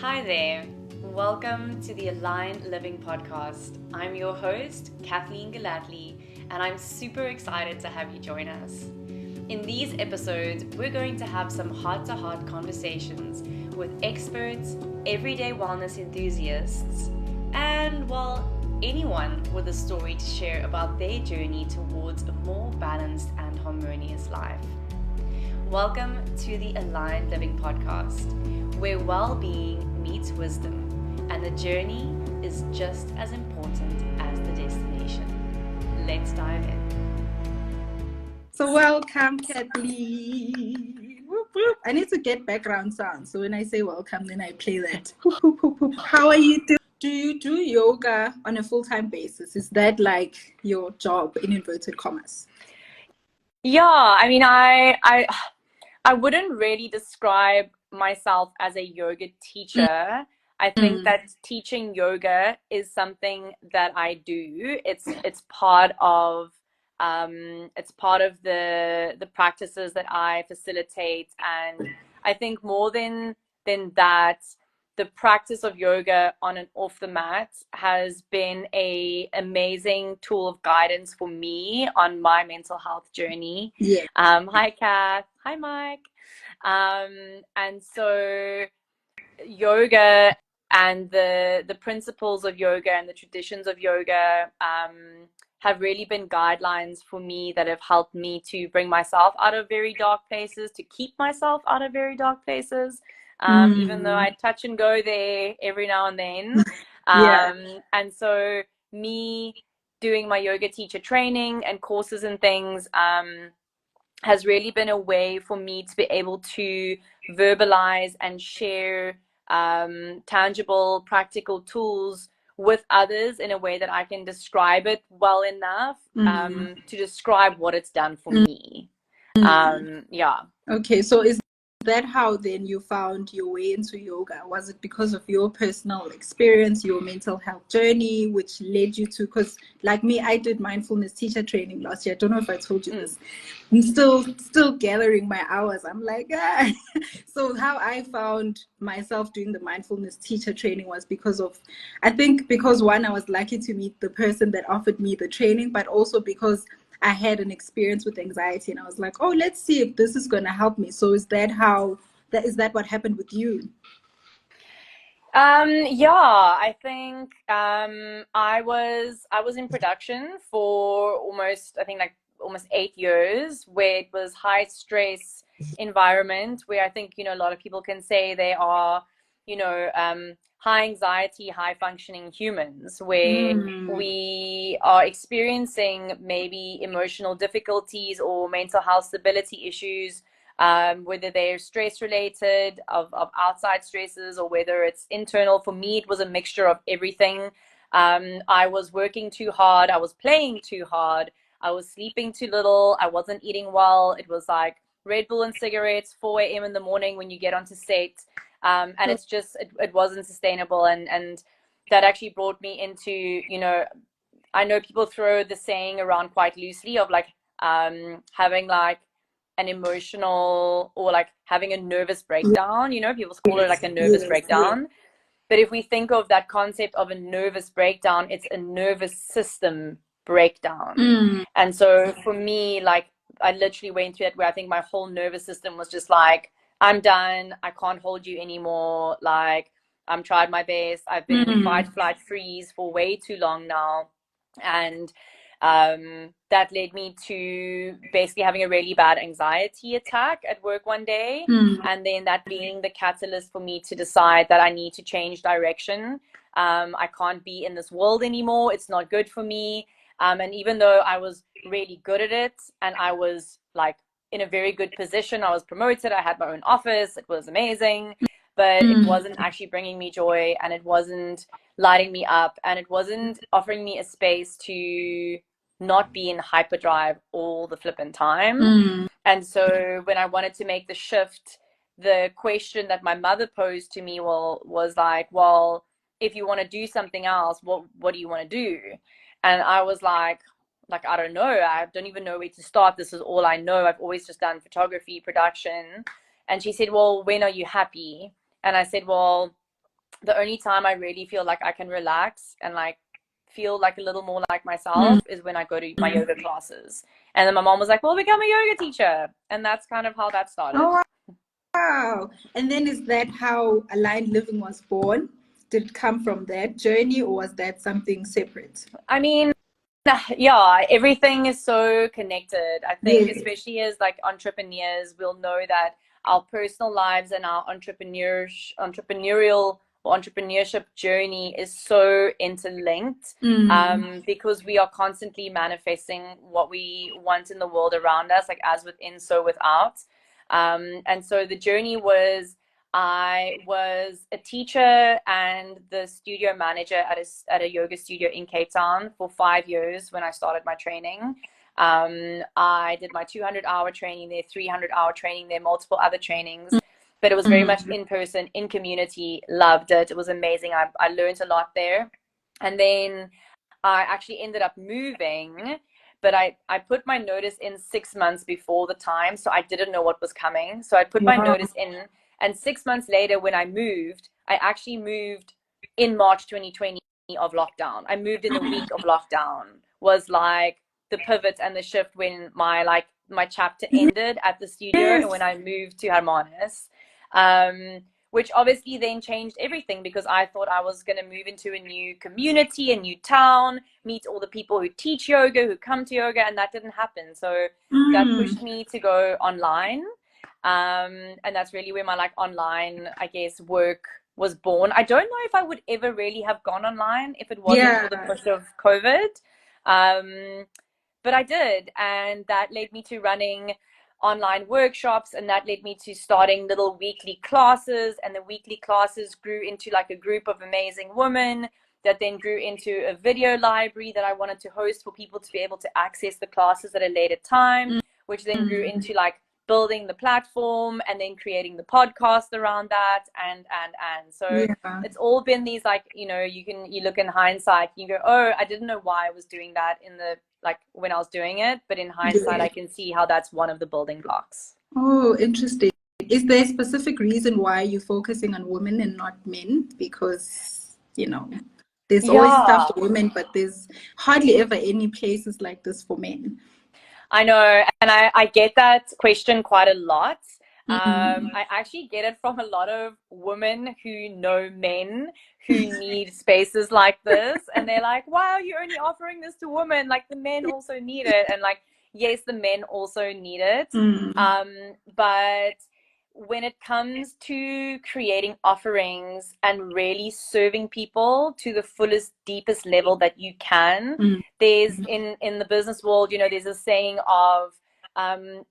Hi there. Welcome to the Aligned Living Podcast. I'm your host, Kathleen Galatly, and I'm super excited to have you join us. In these episodes, we're going to have some heart-to-heart conversations with experts, everyday wellness enthusiasts, and, well, anyone with a story to share about their journey towards a more balanced and harmonious life. Welcome to the Aligned Living Podcast, where well-being meets wisdom, and the journey is just as important as the destination. Let's dive in. So welcome, Kathleen. Whoop, whoop. I need to get background sound, so when I say welcome, then I play that. Whoop, whoop, whoop, whoop. How are you doing? Do you do yoga on a full-time basis? Is that like your job in inverted commas? Yeah, I mean, I wouldn't really describe myself as a yoga teacher. I think that teaching yoga is something that I do. It's part of the practices that I facilitate, and I think more than that, the practice of yoga on and off the mat has been a amazing tool of guidance for me on my mental health journey. Yeah. Hi, Kath. Hi, Mike. And so yoga and the principles of yoga and the traditions of yoga have really been guidelines for me that have helped me to bring myself out of very dark places, to keep myself out of very dark places, even though I touch and go there every now and then. Yeah. And so me doing my yoga teacher training and courses and things has really been a way for me to be able to verbalize and share tangible, practical tools with others in a way that I can describe it well enough to describe what it's done for me. Yeah. Okay, so is that how then you found your way into yoga? Was it because of your personal experience, your mental health journey, which led you to, because like me, I did mindfulness teacher training last year. I don't know if I told you this. I'm still gathering my hours. I'm like, ah. So how I found myself doing the mindfulness teacher training was because one, I was lucky to meet the person that offered me the training, but also because I had an experience with anxiety, and I was like, oh, let's see if this is going to help me. So is that what happened with you? Yeah, I think I was in production for almost 8 years, where it was high stress environment, where I think, a lot of people can say they are, high anxiety, high functioning humans, where we are experiencing maybe emotional difficulties or mental health stability issues, whether they're stress related of outside stresses or whether it's internal. For me, it was a mixture of everything. I was working too hard. I was playing too hard. I was sleeping too little. I wasn't eating well. It was like Red Bull and cigarettes, 4 a.m. in the morning when you get onto set. And it's just, it wasn't sustainable. And that actually brought me into, I know people throw the saying around quite loosely of like having like an emotional or like having a nervous breakdown. People call it like a nervous breakdown. But if we think of that concept of a nervous breakdown, it's a nervous system breakdown. And so for me, like, I literally went through it where I think my whole nervous system was just like, I'm done. I can't hold you anymore. Like, I'm tried my best. I've been in fight, flight, freeze for way too long now. And that led me to basically having a really bad anxiety attack at work one day. And then that being the catalyst for me to decide that I need to change direction. I can't be in this world anymore. It's not good for me. And even though I was really good at it and I was like in a very good position, I was promoted, I had my own office, it was amazing, but it wasn't actually bringing me joy, and it wasn't lighting me up, and it wasn't offering me a space to not be in hyperdrive all the flippin' time. And so when I wanted to make the shift, the question that my mother posed to me was like, well, if you want to do something else, what do you want to do? And I was like, I don't know. I don't even know where to start. This is all I know. I've always just done photography, production. And she said, well, when are you happy? And I said, well, the only time I really feel like I can relax and like feel like a little more like myself is when I go to my yoga classes. And then my mom was like, well, become a yoga teacher. And that's kind of how that started. Oh, wow. And then is that how Aligned Living was born? Did it come from that journey, or was that something separate? I mean, yeah, everything is so connected. I think Yes. especially as like entrepreneurs, we'll know that our personal lives and our entrepreneurial or entrepreneurship journey is so interlinked, because we are constantly manifesting what we want in the world around us, like as within, so without. And so the journey was, I was a teacher and the studio manager at a yoga studio in Cape Town for 5 years when I started my training. I did my 200-hour training there, 300-hour training there, multiple other trainings, but it was very much in person, in community. Loved it. It was amazing. I learned a lot there. And then I actually ended up moving, but I put my notice in 6 months before the time, so I didn't know what was coming. So I put my Wow. notice in, and 6 months later, when I moved, I actually moved in March 2020 of lockdown. I moved in the week of lockdown, was like the pivot and the shift when my chapter ended at the studio and Yes. when I moved to Hermanus. Which obviously then changed everything, because I thought I was going to move into a new community, a new town, meet all the people who teach yoga, who come to yoga, and that didn't happen. So that pushed me to go online. And that's really where my like online, I guess, work was born. I don't know if I would ever really have gone online if it wasn't for the Yeah. push of COVID. But I did, and that led me to running online workshops, and that led me to starting little weekly classes, and the weekly classes grew into like a group of amazing women that then grew into a video library that I wanted to host for people to be able to access the classes at a later time, which then grew into like building the platform and then creating the podcast around that, and so Yeah. it's all been these like, you look in hindsight, you go, oh, I didn't know why I was doing that in the like when I was doing it, but in hindsight Yeah. I can see how that's one of the building blocks. Oh, interesting. Is there a specific reason why you're focusing on women and not men? Because, there's always stuff Yeah, for women, but there's hardly ever any places like this for men. I know, and I get that question quite a lot. Mm. I actually get it from a lot of women who know men who need spaces like this, and they're like, why are you only offering this to women? Like, the men also need it. And like, yes, the men also need it. Mm. But when it comes to creating offerings and really serving people to the fullest, deepest level that you can, Mm. there's in the business world, there's a saying of,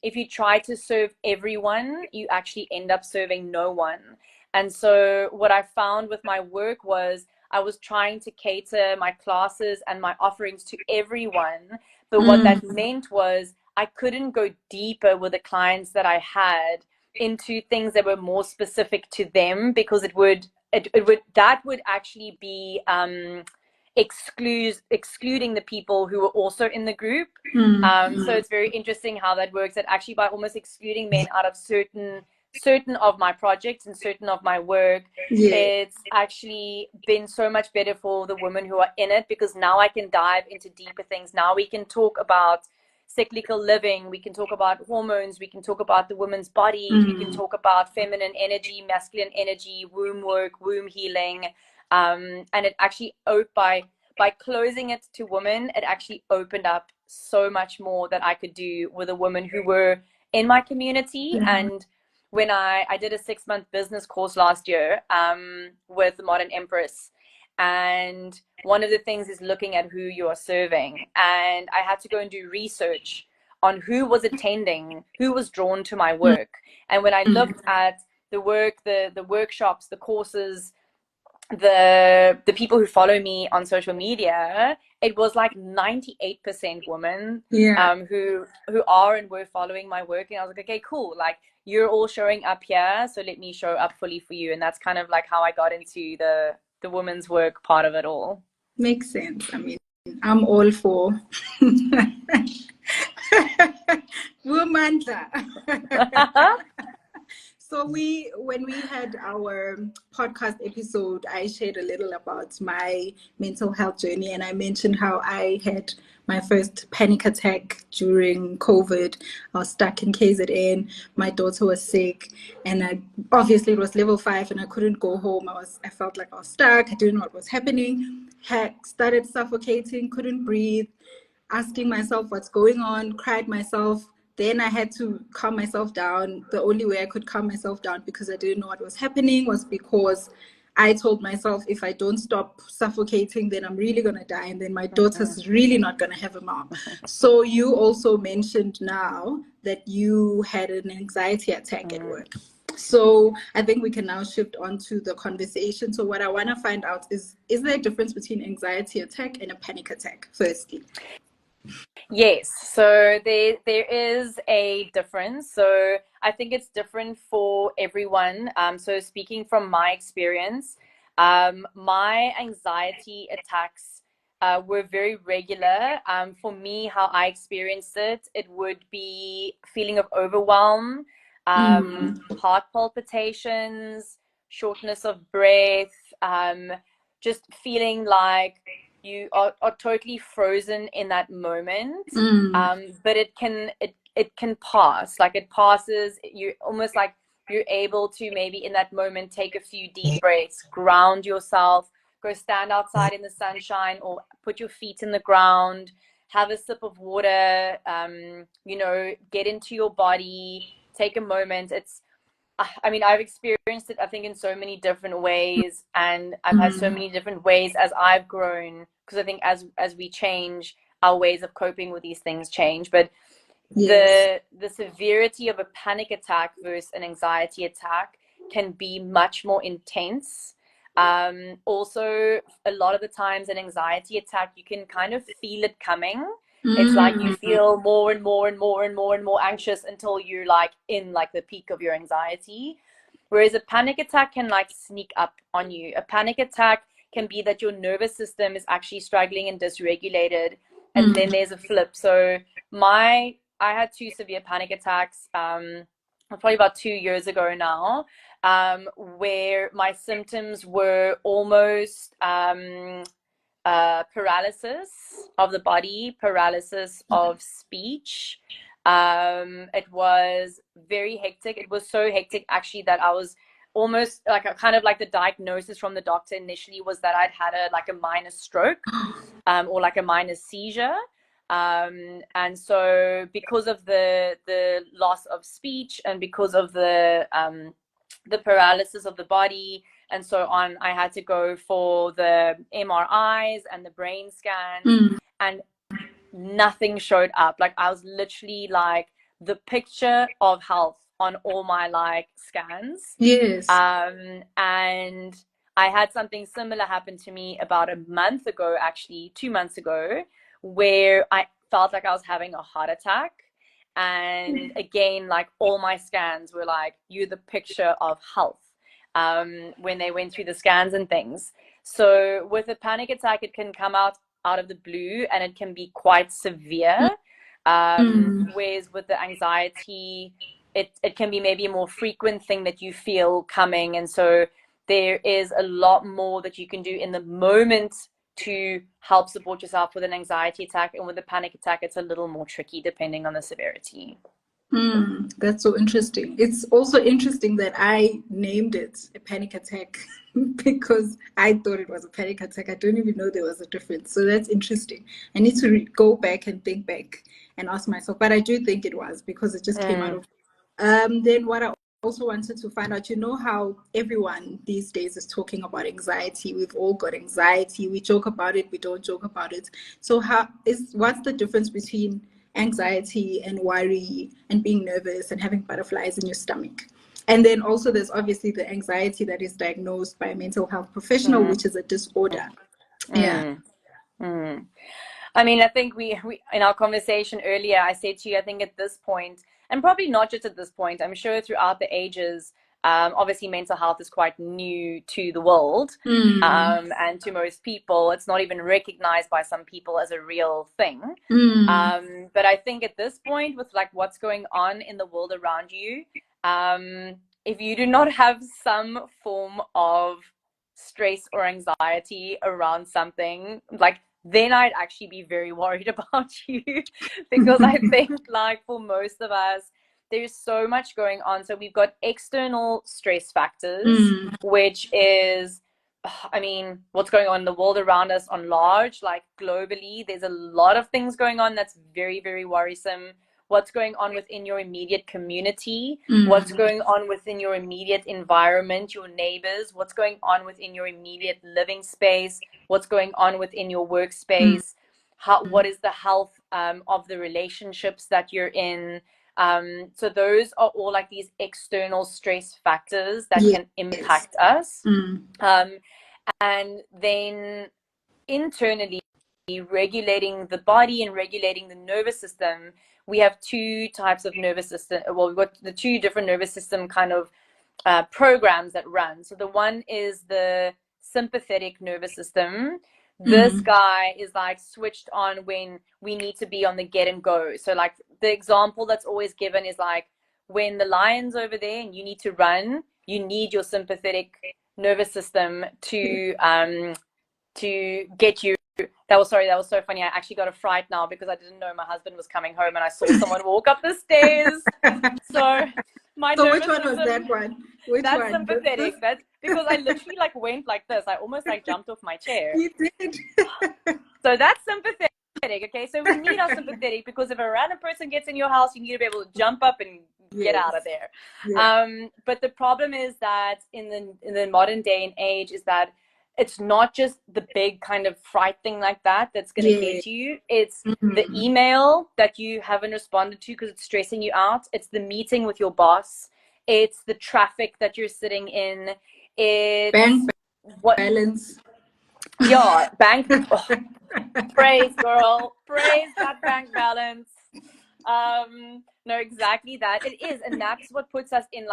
if you try to serve everyone, you actually end up serving no one. And so what I found with my work was I was trying to cater my classes and my offerings to everyone. But what that meant was I couldn't go deeper with the clients that I had into things that were more specific to them, because it would actually be excluding the people who were also in the group. So it's very interesting how that works, that actually by almost excluding men out of certain of my projects and certain of my work, Yeah. it's actually been so much better for the women who are in it, because now I can dive into deeper things. Now we can talk about cyclical living, we can talk about hormones, we can talk about the woman's body, we can talk about feminine energy, masculine energy, womb work, womb healing. And it actually, by closing it to women, it actually opened up so much more that I could do with the women who were in my community. And when I did a 6-month business course last year, with Modern Empress, and one of the things is looking at who you are serving, and I had to go and do research on who was attending, who was drawn to my work. And when I looked at the work, the workshops, the courses, the people who follow me on social media, it was like 98% women, Yeah. who are and were following my work. And I was like, okay, cool, like you're all showing up here, so let me show up fully for you. And that's kind of like how I got into the women's work part of it all. Makes sense. I mean, I'm all for Womandla. So when we had our podcast episode, I shared a little about my mental health journey, and I mentioned how I had my first panic attack during COVID. I was stuck in KZN. My daughter was sick, and obviously it was level 5, and I couldn't go home. I felt like I was stuck. I didn't know what was happening. Had started suffocating, couldn't breathe, asking myself what's going on, cried myself. Then I had to calm myself down. The only way I could calm myself down, because I didn't know what was happening, was because I told myself, if I don't stop suffocating, then I'm really going to die. And then my daughter's really not going to have a mom. So you also mentioned now that you had an anxiety attack at work. So I think we can now shift on to the conversation. So what I want to find out is there a difference between anxiety attack and a panic attack, firstly? Yes, so there is a difference. So I think it's different for everyone. So speaking from my experience, my anxiety attacks were very regular. For me, how I experienced it, it would be feeling of overwhelm, heart palpitations, shortness of breath, just feeling like you are totally frozen in that moment. But it can pass. Like it passes. You almost like you're able to maybe in that moment take a few deep breaths, ground yourself, go stand outside in the sunshine, or put your feet in the ground, have a sip of water, get into your body, take a moment. I mean, I've experienced it, I think, in so many different ways, and I've had so many different ways as I've grown, because I think as we change, our ways of coping with these things change. But yes, the severity of a panic attack versus an anxiety attack can be much more intense. Also, a lot of the times an anxiety attack, you can kind of feel it coming. It's like you feel more and more and more and more and more anxious until you're like in like the peak of your anxiety. Whereas a panic attack can like sneak up on you. A panic attack can be that your nervous system is actually struggling and dysregulated, and then there's a flip. So I had 2 severe panic attacks, probably about 2 years ago now, where my symptoms were almost paralysis of the body, paralysis of speech. It was very hectic. It was so hectic actually that I was almost like kind of like the diagnosis from the doctor initially was that I'd had a minor stroke, or like a minor seizure. And so because of the loss of speech and because of the paralysis of the body and so on, I had to go for the MRIs and the brain scans, and nothing showed up. Like I was literally like the picture of health on all my like scans. Yes. And I had something similar happen to me about a month ago, actually 2 months ago, where I felt like I was having a heart attack. And again, like all my scans were like, you're the picture of health, when they went through the scans and things. So with a panic attack, it can come out of the blue and it can be quite severe. Whereas with the anxiety, it can be maybe a more frequent thing that you feel coming. And so there is a lot more that you can do in the moment to help support yourself with an anxiety attack. And with a panic attack, it's a little more tricky depending on the severity. That's so interesting. It's also interesting that I named it a panic attack because I thought it was a panic attack. I don't even know there was a difference. So that's interesting. I need to go back and think back and ask myself, but I do think it was because it just came out of. Then what I also wanted to find out, you know how everyone these days is talking about anxiety. We've all got anxiety. We joke about it. We don't joke about it. So what's the difference between anxiety and worry and being nervous and having butterflies in your stomach? And then also there's obviously the anxiety that is diagnosed by a mental health professional, which is a disorder. Yeah. I mean, I think we in our conversation earlier, I said to you, I think at this point, and probably not just at this point, I'm sure throughout the ages, obviously mental health is quite new to the world, and to most people. It's not even recognized by some people as a real thing. But I think at this point, with like what's going on in the world around you, if you do not have some form of stress or anxiety around something, like, then I'd actually be very worried about you. Because I think, like, for most of us, there's so much going on. So we've got external stress factors, which is, I mean, what's going on in the world around us on large, like globally, there's a lot of things going on that's very, very worrisome. What's going on within your immediate community, what's going on within your immediate environment, your neighbors, what's going on within your immediate living space, what's going on within your workspace, what is the health of the relationships that you're in. So those are all like these external stress factors that can impact us. And then internally, regulating the body and regulating the nervous system, we have two types of nervous system. Well, we've got the two different nervous system kind of programs that run. So the one is the sympathetic nervous system. This guy is like switched on when we need to be on the get and go. So like the example that's always given is like when the lion's over there and you need to run, you need your sympathetic nervous system to get you. That was so funny. I actually got a fright now because I didn't know my husband was coming home and I saw someone walk up the stairs. So my so nervous which one system, was that one? Which that's one? sympathetic. That's because I literally like went like this. I almost like jumped off my chair. You did. So that's sympathetic. Okay, so we need our sympathetic because if a random person gets in your house, you need to be able to jump up and get out of there. But the problem is that in the modern day and age is that it's not just the big kind of fright thing like that that's going to get you. It's the email that you haven't responded to because it's stressing you out. It's the meeting with your boss. It's the traffic that you're sitting in. It's bank balance. Yeah, bank. Oh, praise, girl. Praise that bank balance. No, exactly that. It is. And that's what puts us in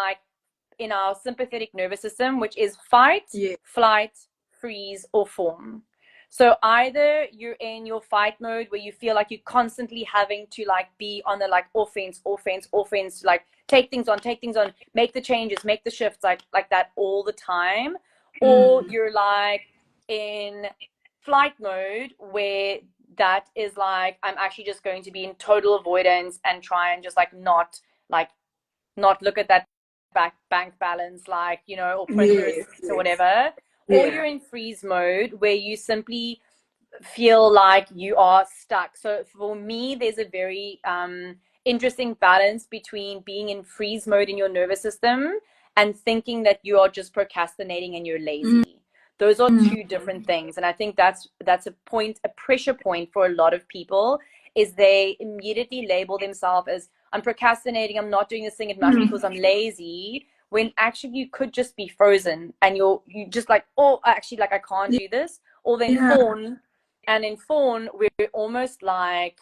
our sympathetic nervous system, which is fight, flight, freeze, or fawn. So either you're in your fight mode where you feel like you're constantly having to like be on the like offense, like take things on, make the changes, make the shifts, like that all the time. Or you're like in flight mode where that is like, I'm actually just going to be in total avoidance and try and just like not look at that bank balance, like, you know, or print receipts or whatever. Or you're in freeze mode where you simply feel like you are stuck. So for me, there's a very interesting balance between being in freeze mode in your nervous system and thinking that you are just procrastinating and you're lazy. Those are two different things. And I think that's a pressure point for a lot of people, is they immediately label themselves as, I'm procrastinating, I'm not doing this thing, it must be because I'm lazy, when actually you could just be frozen and you just like, oh, actually, like, I can't do this. Or then fawn, and in fawn, we're almost like,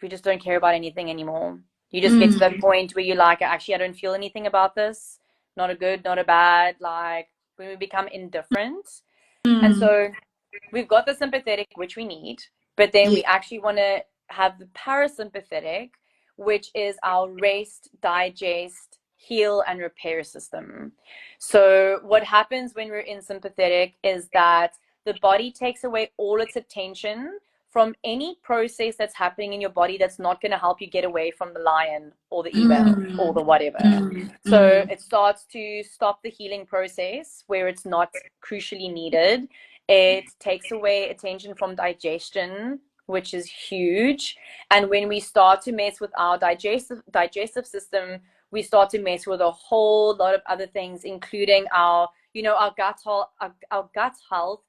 we just don't care about anything anymore. You just get to that point where you're like, actually, I don't feel anything about this. Not a good, not a bad, like, when we become indifferent. And so we've got the sympathetic, which we need, but then we actually want to have the parasympathetic, which is our rest, digest, heal, and repair system. So what happens when we're in sympathetic is that the body takes away all its attention from any process that's happening in your body that's not going to help you get away from the lion or the email or the whatever. So it starts to stop the healing process where it's not crucially needed. It takes away attention from digestion, which is huge. And when we start to mess with our digestive system, we start to mess with a whole lot of other things, including our gut health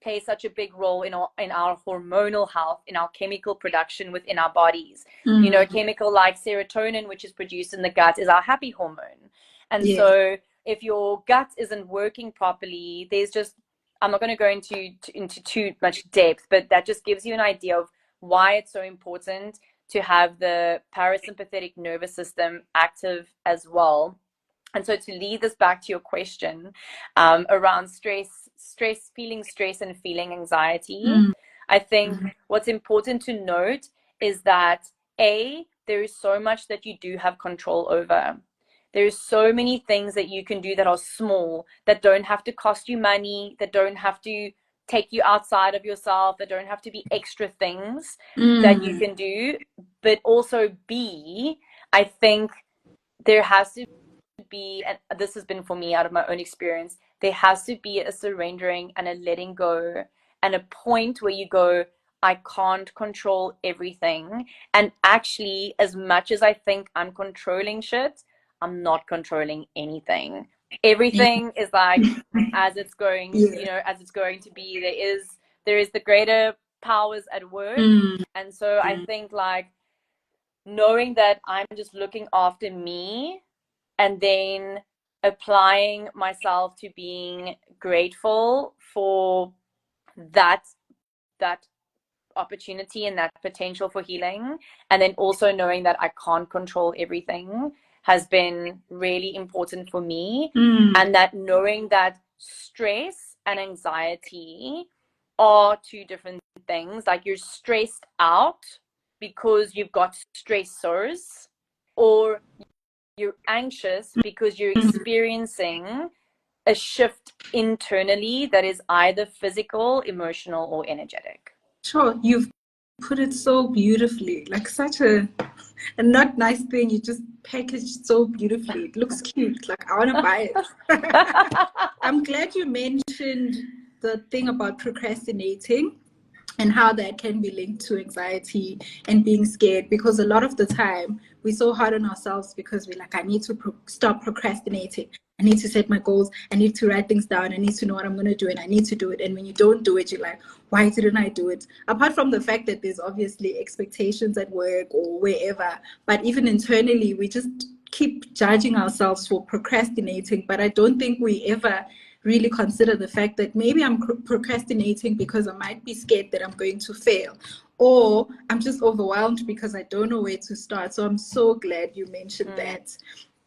plays such a big role in our hormonal health, in our chemical production within our bodies. You know, a chemical like serotonin, which is produced in the gut, is our happy hormone. And so if your gut isn't working properly, there's just, I'm not going to go into too much depth, but that just gives you an idea of why it's so important to have the parasympathetic nervous system active as well. And so to lead this back to your question around feeling stress and feeling anxiety, I think what's important to note is that there is so much that you do have control over. There's so many things that you can do that are small, that don't have to cost you money, that don't have to take you outside of yourself, that don't have to be extra things that you can do. But also B, I think there has to be, and this has been for me out of my own experience, there has to be a surrendering and a letting go, and a point where you go, I can't control everything. And actually, as much as I think I'm controlling shit, I'm not controlling anything. Everything is like as it's going, Yeah. as it's going to be. There is the greater powers at work. And so I think like knowing that I'm just looking after me, and then applying myself to being grateful for that that opportunity and that potential for healing, and then also knowing that I can't control everything, has been really important for me. And that knowing that stress and anxiety are two different things. Like, you're stressed out because you've got stressors, or you're anxious because you're experiencing a shift internally that is either physical, emotional, or energetic. Sure, you've put it so beautifully, like such a not nice thing. You just packaged so beautifully. It looks cute. Like, I want to buy it. I'm glad you mentioned the thing about procrastinating and how that can be linked to anxiety and being scared, because a lot of the time we're so hard on ourselves because we're like, I need to stop procrastinating. I need to set my goals. I need to write things down. I need to know what I'm going to do, and I need to do it. And when you don't do it, you're like, why didn't I do it? Apart from the fact that there's obviously expectations at work or wherever, but even internally, we just keep judging ourselves for procrastinating. But I don't think we ever really consider the fact that maybe I'm procrastinating because I might be scared that I'm going to fail, or I'm just overwhelmed because I don't know where to start. So I'm so glad you mentioned that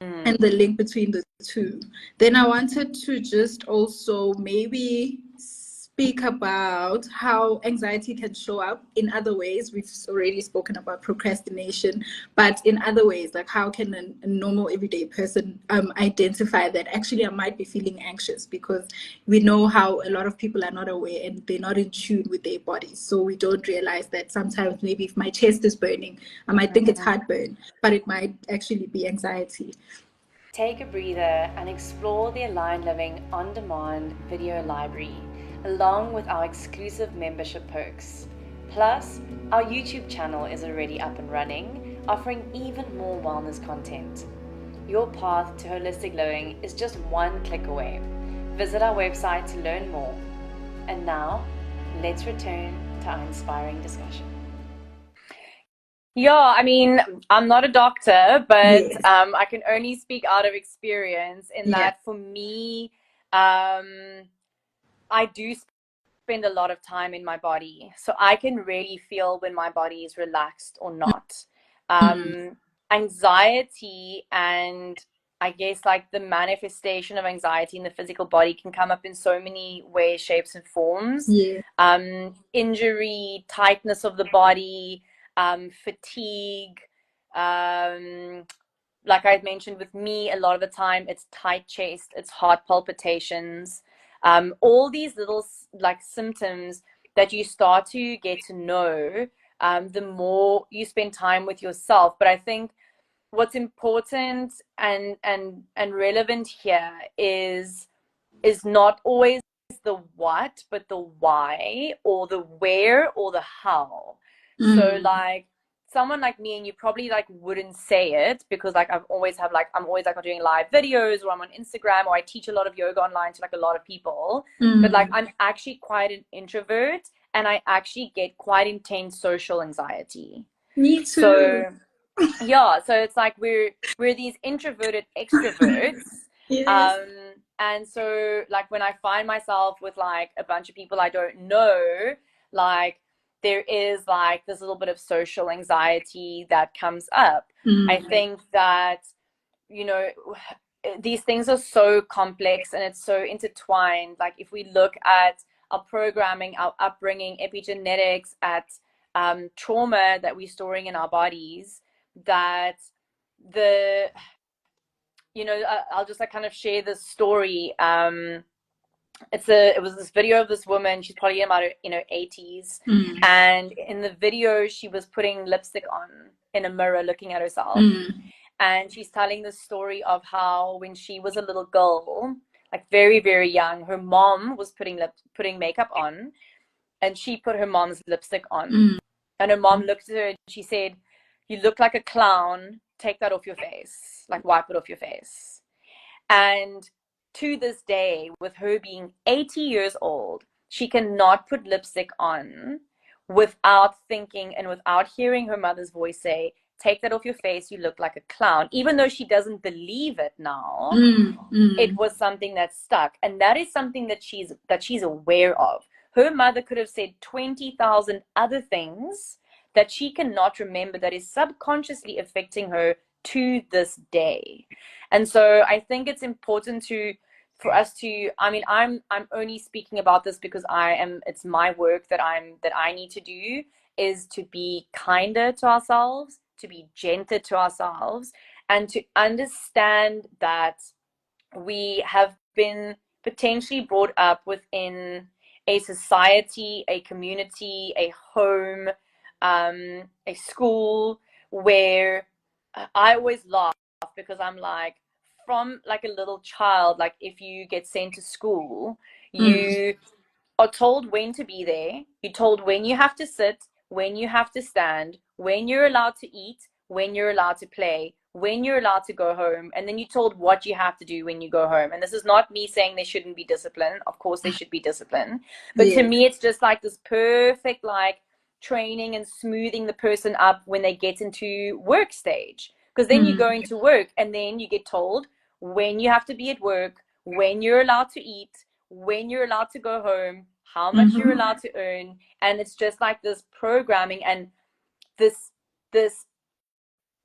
and the link between the two. Then I wanted to just also maybe speak about how anxiety can show up in other ways. We've already spoken about procrastination, but in other ways, like how can a normal everyday person identify that actually I might be feeling anxious? Because we know how a lot of people are not aware and they're not in tune with their bodies. So we don't realize that sometimes maybe if my chest is burning, I might think it's heartburn, but it might actually be anxiety. Take a breather and explore the Aligned Living on-demand video library, along with our exclusive membership perks. Plus, our YouTube channel is already up and running, offering even more wellness content. Your path to holistic living is just one click away. Visit our website to learn more. And now, let's return to our inspiring discussion. Yeah, I mean, I'm not a doctor, but Yes. I can only speak out of experience in Yeah. that for me, I do spend a lot of time in my body. So I can really feel when my body is relaxed or not. Anxiety, and I guess like the manifestation of anxiety in the physical body, can come up in so many ways, shapes, and forms. Yeah. Injury, tightness of the body, fatigue. Like I mentioned, with me, a lot of the time it's tight chest, it's heart palpitations, all these little like symptoms that you start to get to know the more you spend time with yourself. But I think what's important and relevant here is not always the what, but the why, or the where, or the how. So like someone like me, and you probably like wouldn't say it, because like I'm always like doing live videos, or I'm on Instagram, or I teach a lot of yoga online to like a lot of people. But like I'm actually quite an introvert, and I actually get quite intense social anxiety. Me too. So yeah, so it's like we're these introverted extroverts. Yes. And so like when I find myself with like a bunch of people I don't know, like there is like this little bit of social anxiety that comes up. I think that, you know, these things are so complex and it's so intertwined. Like if we look at our programming, our upbringing, epigenetics, at trauma that we're storing in our bodies, that the I'll just like kind of share this story. It was this video of this woman. She's probably in about her 80s, and in the video she was putting lipstick on in a mirror, looking at herself, and she's telling the story of how when she was a little girl, like very very young, her mom was putting makeup on, and she put her mom's lipstick on, and her mom looked at her and she said, "You look like a clown. Take that off your face. Like wipe it off your face." And to this day, with her being 80 years old, she cannot put lipstick on without thinking and without hearing her mother's voice say, "Take that off your face, you look like a clown." Even though she doesn't believe it now, it was something that stuck. And that is something that she's aware of. Her mother could have said 20,000 other things that she cannot remember, that is subconsciously affecting her to this day. And so I think it's important for us to, I mean, I'm only speaking about this because it's my work that I need to do, is to be kinder to ourselves, to be gentler to ourselves, and to understand that we have been potentially brought up within a society, a community, a home, a school, where I always laugh because I'm like, from like a little child, like if you get sent to school, you are told when to be there. You're told when you have to sit, when you have to stand, when you're allowed to eat, when you're allowed to play, when you're allowed to go home, and then you're told what you have to do when you go home. And this is not me saying they shouldn't be disciplined. Of course, they should be disciplined. But to me, it's just like this perfect like training and smoothing the person up when they get into work stage. Because then you go into work and then you get told when you have to be at work, when you're allowed to eat, when you're allowed to go home, how much you're allowed to earn. And it's just like this programming and this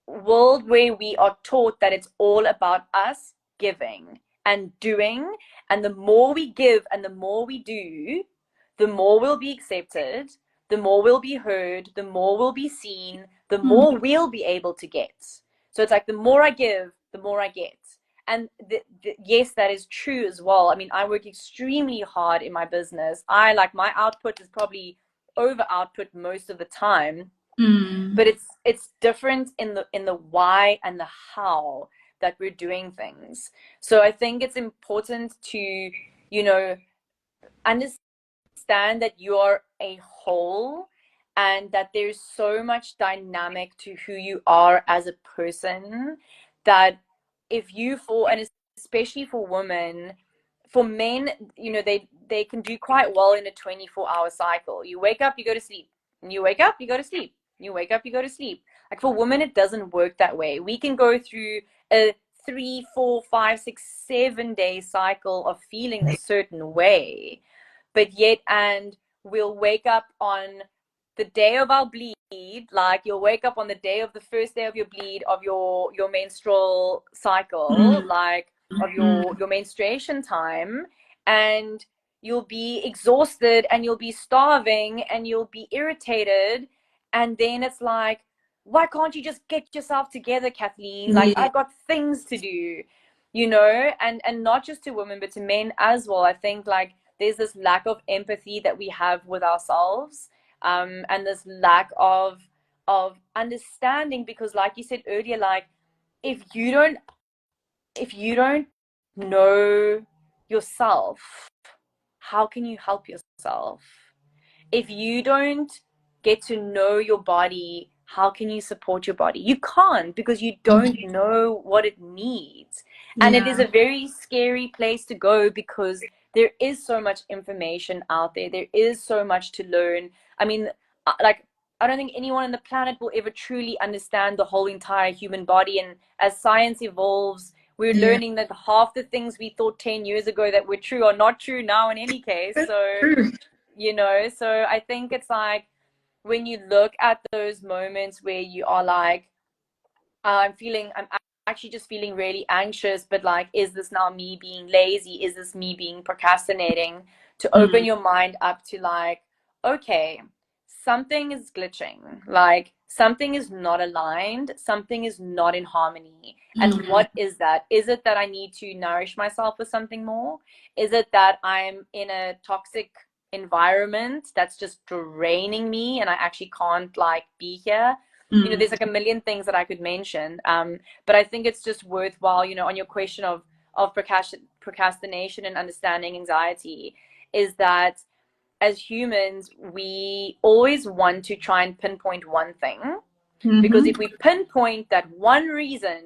world where we are taught that it's all about us giving and doing, and the more we give and the more we do, the more we'll be accepted, the more we'll be heard, the more we'll be seen, the more we'll be able to get. So it's like the more I give, the more I get. And yes, that is true as well. I mean, I work extremely hard in my business. My output is probably over output most of the time. But it's different in the why and the how that we're doing things. So I think it's important to, understand that you're a whole, and that there's so much dynamic to who you are as a person, that if you fall, and especially for women, for men, they can do quite well in a 24-hour cycle. You wake up, you go to sleep. And you wake up, you go to sleep. You wake up, you go to sleep. Like for women, it doesn't work that way. We can go through a 3, 4, 5, 6, 7 day cycle of feeling a certain way, but yet, and we'll wake up on the day of our bleed. Like you'll wake up on the day of the first day of your bleed, of your menstrual cycle, like of your menstruation time, and you'll be exhausted and you'll be starving and you'll be irritated. And then it's like, why can't you just get yourself together, Kathleen? Like I've got things to do, and not just to women, but to men as well. I think like there's this lack of empathy that we have with ourselves, and this lack of understanding, because like you said earlier, like if you don't know yourself, how can you help yourself? If you don't get to know your body, how can you support your body? You can't, because you don't know what it needs. And it is a very scary place to go, because there is so much information out there. There is so much to learn. I mean, like, I don't think anyone on the planet will ever truly understand the whole entire human body. And as science evolves, we're learning that half the things we thought 10 years ago that were true are not true now in any case. So I think it's like, when you look at those moments where you are like, I'm actually just feeling really anxious, but like, is this now me being lazy? Is this me being procrastinating? To open your mind up to like, okay, something is glitching, like something is not aligned, something is not in harmony. And what is that? Is it that I need to nourish myself with something more? Is it that I'm in a toxic environment that's just draining me and I actually can't like be here? You know, there's like a million things that I could mention. But I think it's just worthwhile, you know, on your question of procrastination and understanding anxiety, is that as humans, we always want to try and pinpoint one thing. Because if we pinpoint that one reason,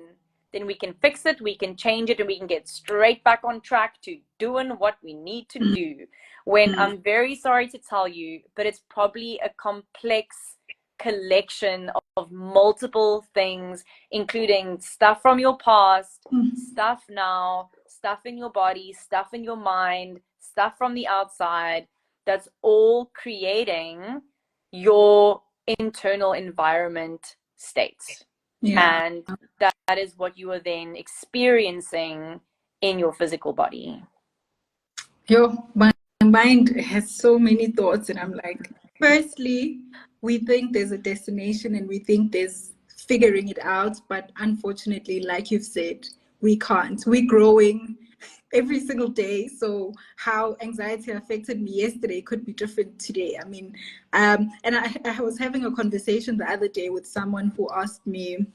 then we can fix it, we can change it, and we can get straight back on track to doing what we need to do. When I'm very sorry to tell you, but it's probably a complex collection of multiple things, including stuff from your past, stuff now, stuff in your body, stuff in your mind, stuff from the outside, that's all creating your internal environment state. And that is what you are then experiencing in your physical body. My mind has so many thoughts, and I'm like, firstly, we think there's a destination and we think there's figuring it out, but unfortunately, like you've said, we can't. We're growing every single day. So how anxiety affected me yesterday could be different today. I mean, and I was having a conversation the other day with someone who asked me,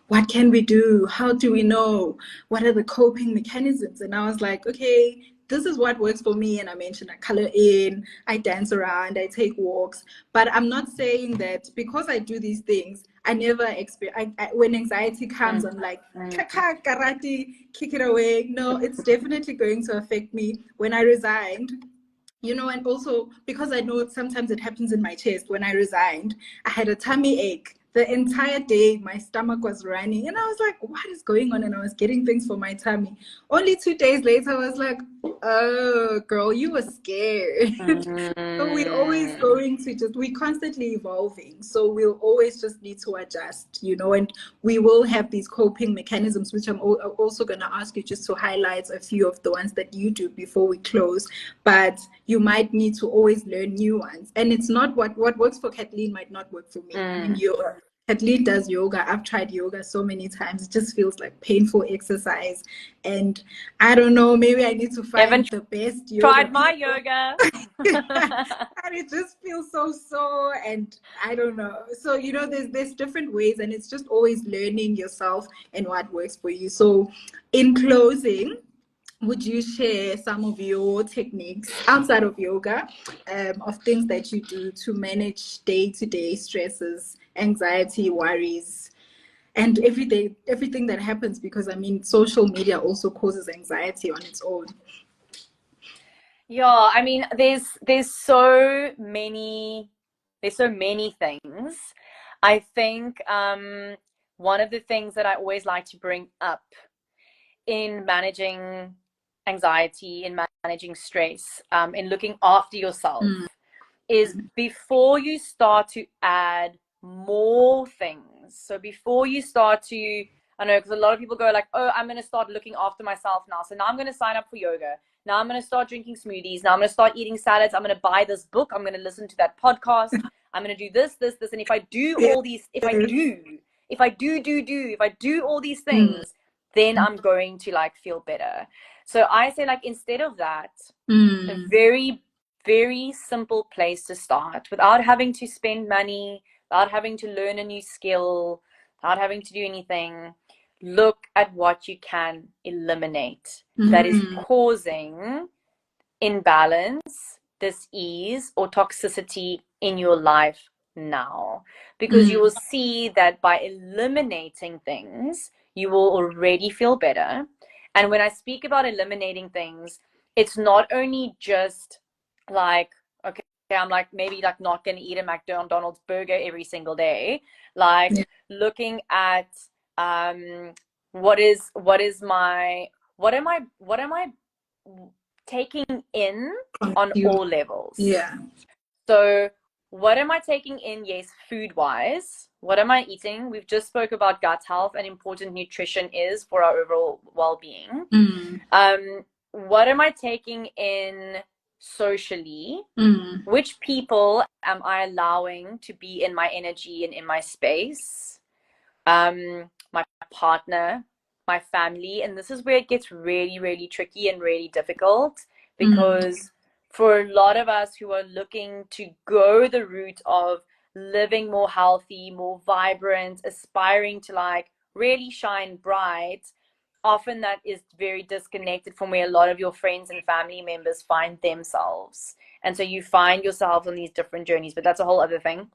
what can we do? How do we know? What are the coping mechanisms? And I was like, okay, this is what works for me. And I mentioned I color in, I dance around, I take walks. But I'm not saying that because I do these things, I never experience, when anxiety comes, I'm like, kaka, karate, kick it away. No, it's definitely going to affect me. When I resigned, you know, and also because I know sometimes it happens in my chest. When I resigned, I had a tummy ache. The entire day, my stomach was running. And I was like, what is going on? And I was getting things for my tummy. Only 2 days later, I was like, oh, girl, you were scared. So we're always going to we're constantly evolving. So we'll always just need to adjust, you know, and we will have these coping mechanisms, which I'm also going to ask you just to highlight a few of the ones that you do before we close. But you might need to always learn new ones. And it's not what works for Kathleen might not work for me. I mean, Kathleen does yoga. I've tried yoga so many times. It just feels like painful exercise. And I don't know, maybe I need to find the best yoga. Tried my yoga. And it just feels so sore, and I don't know. So, you know, there's different ways, and it's just always learning yourself and what works for you. So in closing, would you share some of your techniques outside of yoga, of things that you do to manage day-to-day stresses, anxiety, worries, and everything that happens? Because I mean, social media also causes anxiety on its own. Yeah, I mean, there's so many things. I think one of the things that I always like to bring up in managing anxiety, in managing stress, in looking after yourself, is before you start to add more things. So before you start to, I know, because a lot of people go like, oh, I'm going to start looking after myself now. So now I'm going to sign up for yoga. Now I'm going to start drinking smoothies. Now I'm going to start eating salads. I'm going to buy this book. I'm going to listen to that podcast. I'm going to do this. And if I do all these, if I do all these things, then I'm going to like feel better. So I say, like, instead of that, a very, very simple place to start, without having to spend money, without having to learn a new skill, without having to do anything, look at what you can eliminate that is causing imbalance, dis-ease, or toxicity in your life now. Because you will see that by eliminating things, you will already feel better. And when I speak about eliminating things, it's not only just like, okay, I'm like maybe like not going to eat a McDonald's burger every single day. Like looking at what am I taking in on all levels. So what am I taking in? Yes, food wise. What am I eating? We've just spoke about gut health and important nutrition is for our overall well-being. What am I taking in socially? Mm. Which people am I allowing to be in my energy and in my space? My partner, my family. And this is where it gets really, really tricky and really difficult, Mm. because for a lot of us who are looking to go the route of living more healthy, more vibrant, aspiring to like really shine bright, often that is very disconnected from where a lot of your friends and family members find themselves. And so you find yourself on these different journeys, but that's a whole other thing.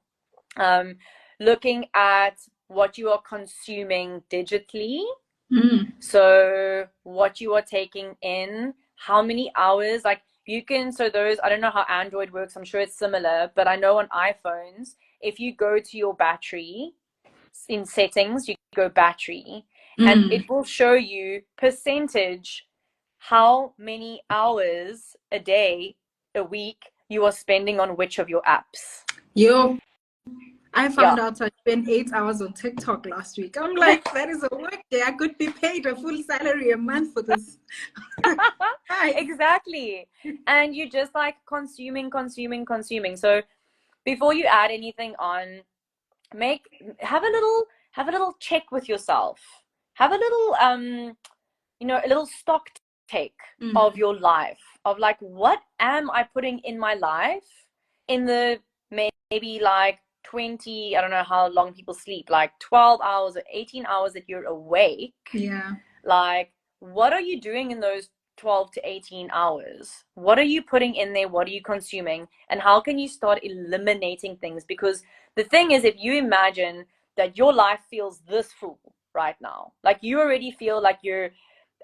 Um, Looking at what you are consuming digitally. Mm. So what you are taking in, how many hours, like you can, so those, I don't know how Android works, I'm sure it's similar, but I know on iPhones, if you go to your battery in settings, you go battery, and Mm. it will show you percentage how many hours a day, a week you are spending on which of your apps. Yo, I Yeah. found out I spent 8 hours on TikTok last week. I'm like, that is a work day. I could be paid a full salary a month for this. Hi. Exactly. And you just like consuming, consuming, consuming. So before you add anything on, make have a little check with yourself. Have a little a little stock take of Mm. your life, of like, what am I putting in my life in the maybe like 20, I don't know how long people sleep, like 12 hours or 18 hours that you're awake. Yeah. Like, what are you doing in those 12 to 18 hours? What are you putting in there? What are you consuming? And how can you start eliminating things? Because the thing is, if you imagine that your life feels this full right now, like you already feel like you're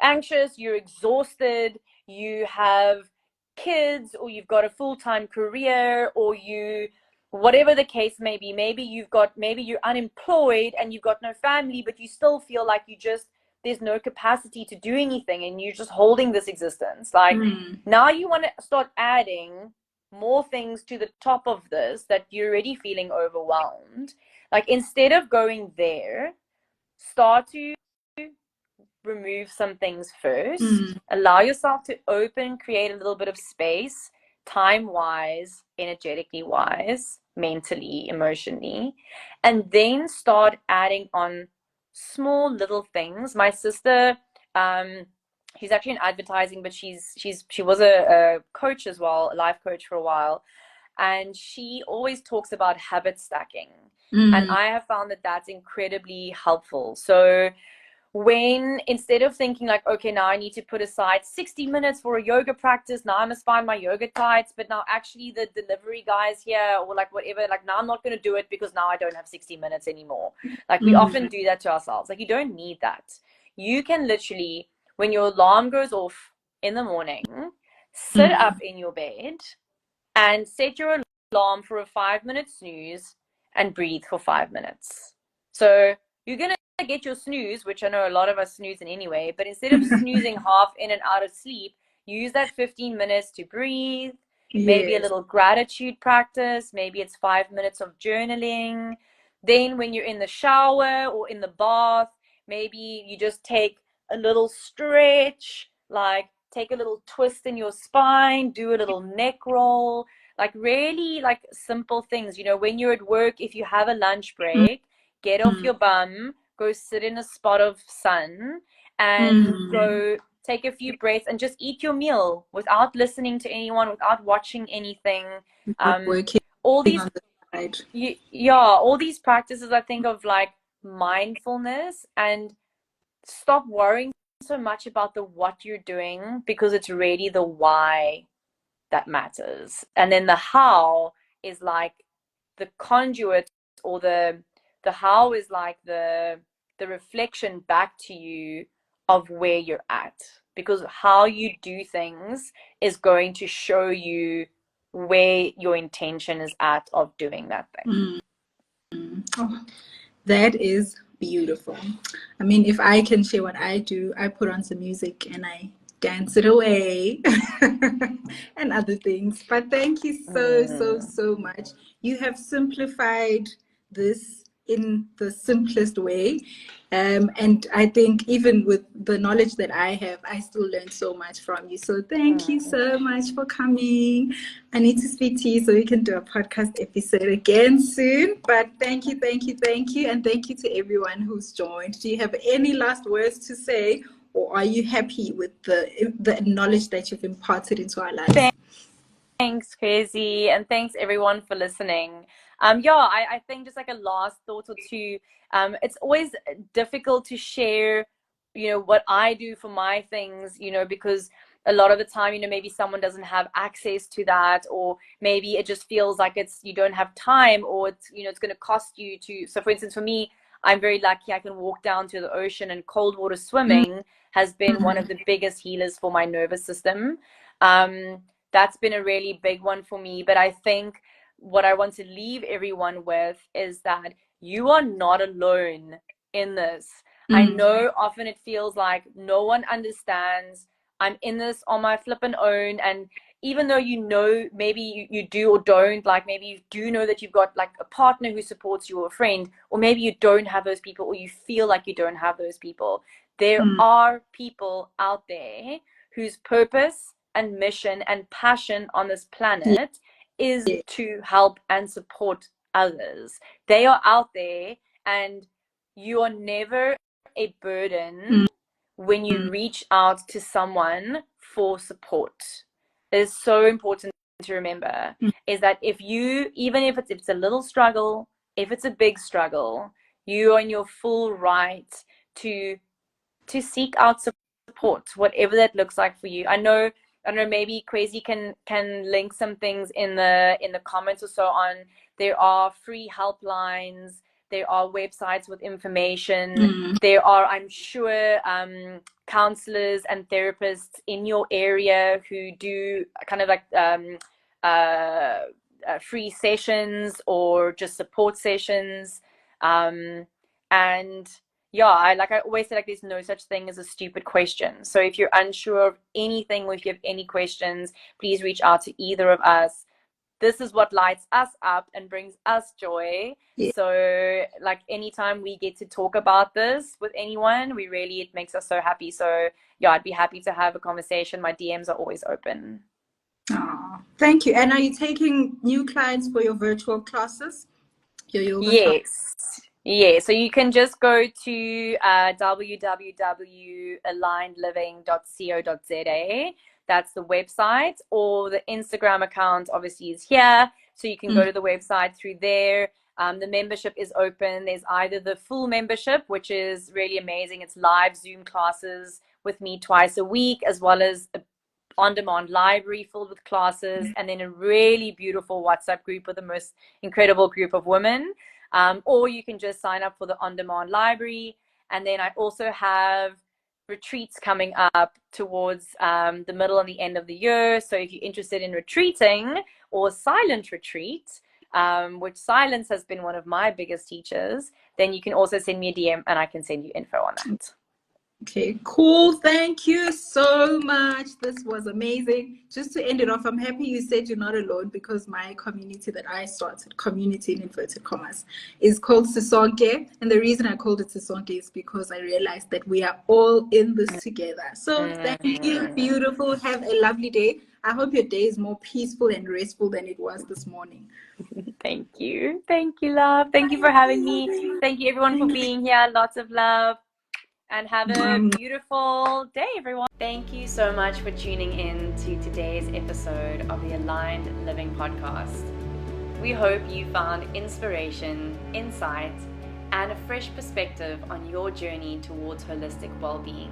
anxious, you're exhausted, you have kids, or you've got a full-time career, or whatever the case may be, maybe you're unemployed and you've got no family, but you still feel like there's no capacity to do anything and you're just holding this existence. Like, Mm. now you want to start adding more things to the top of this, that you're already feeling overwhelmed. Like, instead of going there, start to remove some things first. Mm. Allow yourself to open, create a little bit of space, time wise, energetically wise, mentally, emotionally, and then start adding on small little things. My sister, she's actually in advertising, but she was a coach as well, a life coach for a while, and she always talks about habit stacking. And Mm. I have found that that's incredibly helpful. So when, instead of thinking like, okay, now I need to put aside 60 minutes for a yoga practice, now I must find my yoga tights, but now actually the delivery guy's here, or like whatever, like now I'm not going to do it because now I don't have 60 minutes anymore. Like, we often Mm. do that to ourselves. Like, you don't need that. You can literally, when your alarm goes off in the morning, sit up Mm. in your bed and set your alarm for a 5-minute snooze and breathe for 5 minutes. So you're going to get your snooze, which I know a lot of us snooze in anyway, but instead of snoozing half in and out of sleep, use that 15 minutes to breathe, maybe a Yes. little gratitude practice, maybe it's 5 minutes of journaling. Then when you're in the shower or in the bath, maybe you just take a little stretch, like take a little twist in your spine, do a little neck roll, like really like simple things. When you're at work, if you have a lunch break, get off Mm. your bum, go sit in a spot of sun, and Mm. go take a few breaths and just eat your meal without listening to anyone, without watching anything. Not Um, working all these, on the side. yeah, all these practices, I think, of like mindfulness, and stop worrying so much about the what you're doing, because it's really the why that matters. And then the how is like the conduit, or the how is like the reflection back to you of where you're at, because how you do things is going to show you where your intention is at of doing that thing. Mm. Oh, that is beautiful. I mean, if I can share what I do, I put on some music and I dance it away and other things. But thank you so, so, Mm. so much. You have simplified this in the simplest way. And I think even with the knowledge that I have, I still learn so much from you. So thank you so much for coming. I need to speak to you so we can do a podcast episode again soon. But thank you, thank you, thank you. And thank you to everyone who's joined. Do you have any last words to say? Or are you happy with the knowledge that you've imparted into our lives? Thanks, Crazy, and thanks everyone for listening. I think just like a last thought or two. It's always difficult to share, what I do for my things, because a lot of the time, maybe someone doesn't have access to that, or maybe it just feels like you don't have time, or it's going to cost you to. So, for instance, for me, I'm very lucky. I can walk down to the ocean, and cold water swimming has been one of the biggest healers for my nervous system. That's been a really big one for me. But I think what I want to leave everyone with is that you are not alone in this. I know often it feels like no one understands. I'm in this on my flippin' own. And even though maybe you do or don't, like maybe you do know that you've got like a partner who supports you or a friend, or maybe you don't have those people, or you feel like you don't have those people. There are people out there whose purpose and mission and passion on this planet is to help and support others. They are out there, and you are never a burden when you reach out to someone for support. It is so important to remember is that even if it's a little struggle, if it's a big struggle, you are in your full right to seek out support, whatever that looks like for you. I don't know, maybe Crazy can link some things in the comments or so on. There are free helplines, there are websites with information, there are, I'm sure, counselors and therapists in your area who do kind of like free sessions or just support sessions. And I always say, like, there's no such thing as a stupid question. So if you're unsure of anything, or if you have any questions, please reach out to either of us. This is what lights us up and brings us joy. So like anytime we get to talk about this with anyone, it makes us so happy. So I'd be happy to have a conversation. My DMs are always open. Oh, thank you. And are you taking new clients for your virtual classes? Your yoga Yes. Yeah, so you can just go to www.alignedliving.co.za. That's the website, or the Instagram account obviously is here. So you can go to the website through there. The membership is open. There's either the full membership, which is really amazing. It's live Zoom classes with me twice a week, as well as a on-demand library filled with classes, and then a really beautiful WhatsApp group with the most incredible group of women. Or you can just sign up for the on-demand library. And then I also have retreats coming up towards the middle and the end of the year. So if you're interested in retreating or silent retreat, which silence has been one of my biggest teachers, then you can also send me a DM and I can send you info on that. Okay, cool. Thank you so much. This was amazing. Just to end it off, I'm happy you said you're not alone, because my community that I started, community in inverted commas, is called Sisonke. And the reason I called it Sisonke is because I realized that we are all in this together. So thank you. Beautiful. Have a lovely day. I hope your day is more peaceful and restful than it was this morning. Thank you. Thank you, love. Thank you for having me. Thank you, everyone, for being here. Lots of love. And have a beautiful day, everyone. Thank you so much for tuning in to today's episode of the Aligned Living Podcast. We hope you found inspiration, insight, and a fresh perspective on your journey towards holistic well-being.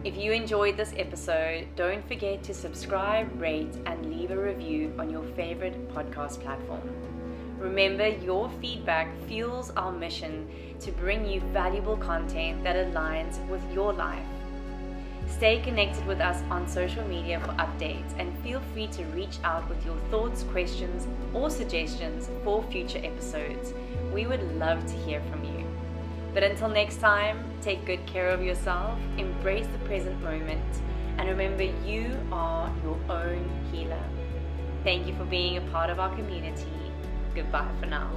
If you enjoyed this episode, don't forget to subscribe, rate, and leave a review on your favorite podcast platform. Remember, your feedback fuels our mission to bring you valuable content that aligns with your life. Stay connected with us on social media for updates, and feel free to reach out with your thoughts, questions, or suggestions for future episodes. We would love to hear from you. But until next time, take good care of yourself, embrace the present moment, and remember, you are your own healer. Thank you for being a part of our community. Goodbye for now.